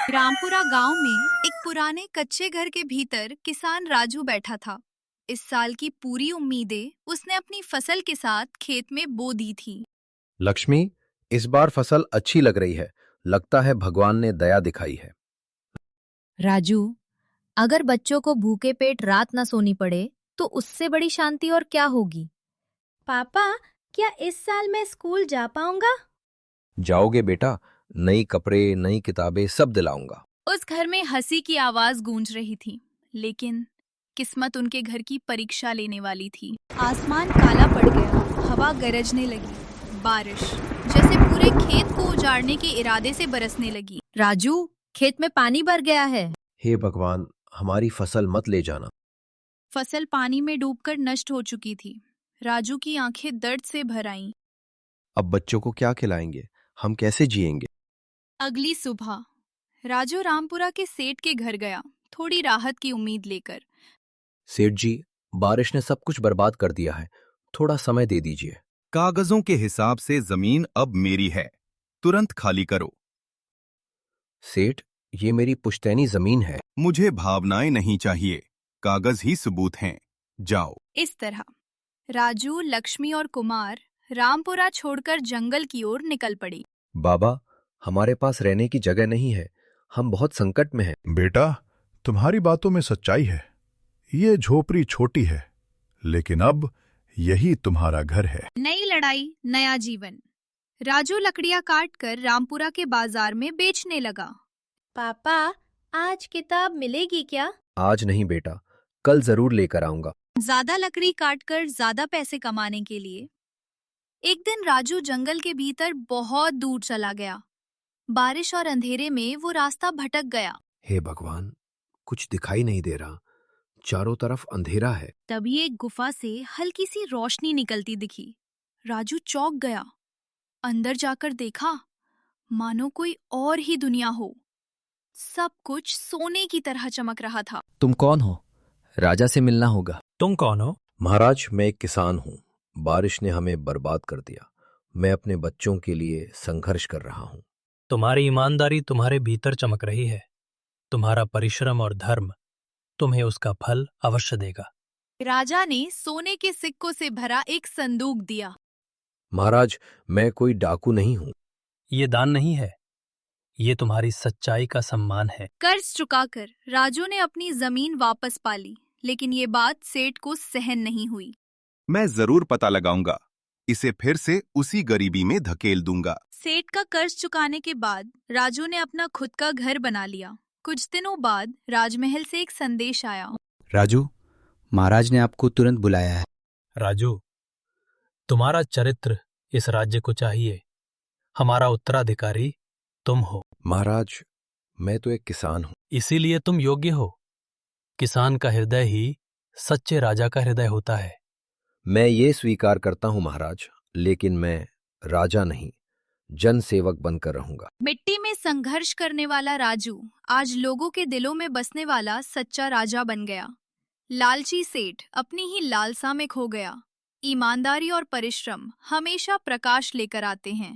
रामपुरा गांव में एक पुराने कच्चे घर के भीतर किसान राजू बैठा था। इस साल की पूरी उम्मीदें उसने अपनी फसल के साथ खेत में बो दी थी। लक्ष्मी, इस बार फसल अच्छी लग रही है। लगता है भगवान ने दया दिखाई है। राजू, अगर बच्चों को भूखे पेट रात न सोनी पड़े तो उससे बड़ी शांति और क्या होगी। पापा, क्या इस साल मैं स्कूल जा पाऊंगा? जाओगे बेटा, नई कपड़े नई किताबें सब दिलाऊंगा। उस घर में हंसी की आवाज गूंज रही थी, लेकिन किस्मत उनके घर की परीक्षा लेने वाली थी। आसमान काला पड़ गया, हवा गरजने लगी, बारिश जैसे पूरे खेत को उजाड़ने के इरादे से बरसने लगी। राजू, खेत में पानी भर गया है। हे भगवान, हमारी फसल मत ले जाना। फसल पानी में डूबकर नष्ट हो चुकी थी। राजू की आंखें दर्द से भर आईं। अब बच्चों को क्या खिलाएंगे? हम कैसे जिएंगे? अगली सुबह राजू रामपुरा के सेठ के घर गया, थोड़ी राहत की उम्मीद लेकर। सेठ जी, बारिश ने सब कुछ बर्बाद कर दिया है, थोड़ा समय दे दीजिए। कागजों के हिसाब से जमीन अब मेरी है, तुरंत खाली करो। सेठ, ये मेरी पुश्तैनी जमीन है। मुझे भावनाएं नहीं चाहिए, कागज ही सबूत हैं। जाओ। इस तरह राजू, लक्ष्मी और कुमार रामपुरा छोड़कर जंगल की ओर निकल पड़े। बाबा, हमारे पास रहने की जगह नहीं है, हम बहुत संकट में हैं। बेटा, तुम्हारी बातों में सच्चाई है। ये झोपड़ी छोटी है, लेकिन अब यही तुम्हारा घर है। नई लड़ाई, नया जीवन। राजू लकड़ियां काट कर रामपुरा के बाजार में बेचने लगा। पापा, आज किताब मिलेगी क्या? आज नहीं बेटा, कल जरूर लेकर आऊंगा। ज्यादा लकड़ी काटकर ज्यादा पैसे कमाने के लिए एक दिन राजू जंगल के भीतर बहुत दूर चला गया। बारिश और अंधेरे में वो रास्ता भटक गया। हे भगवान, कुछ दिखाई नहीं दे रहा, चारों तरफ अंधेरा है। तभी एक गुफा से हल्की सी रोशनी निकलती दिखी। राजू चौंक गया। अंदर जाकर देखा, मानो कोई और ही दुनिया हो। सब कुछ सोने की तरह चमक रहा था। तुम कौन हो? राजा से मिलना होगा। तुम कौन हो? महाराज, मैं एक किसान हूँ। बारिश ने हमें बर्बाद कर दिया। मैं अपने बच्चों के लिए संघर्ष कर रहा हूँ। तुम्हारी ईमानदारी तुम्हारे भीतर चमक रही है। तुम्हारा परिश्रम और धर्म तुम्हें उसका फल अवश्य देगा। राजा ने सोने के सिक्कों से भरा एक संदूक दिया। महाराज, मैं कोई डाकू नहीं हूँ। ये दान नहीं है, ये तुम्हारी सच्चाई का सम्मान है। कर्ज चुकाकर राजू ने अपनी जमीन वापस पा ली, लेकिन ये बात सेठ को सहन नहीं हुई। मैं जरूर पता लगाऊंगा, इसे फिर से उसी गरीबी में धकेल दूंगा। सेठ का कर्ज चुकाने के बाद राजू ने अपना खुद का घर बना लिया। कुछ दिनों बाद राजमहल से एक संदेश आया। राजू, महाराज ने आपको तुरंत बुलाया है। राजू, तुम्हारा चरित्र इस राज्य को चाहिए। हमारा उत्तराधिकारी तुम हो। महाराज, मैं तो एक किसान हूँ। इसीलिए तुम योग्य हो। किसान का हृदय ही सच्चे राजा का हृदय होता है। मैं ये स्वीकार करता हूँ महाराज, लेकिन मैं राजा नहीं, जन सेवक बनकर रहूंगा। मिट्टी में संघर्ष करने वाला राजू आज लोगों के दिलों में बसने वाला सच्चा राजा बन गया। लालची सेठ अपनी ही लालसा में खो गया। ईमानदारी और परिश्रम हमेशा प्रकाश लेकर आते हैं।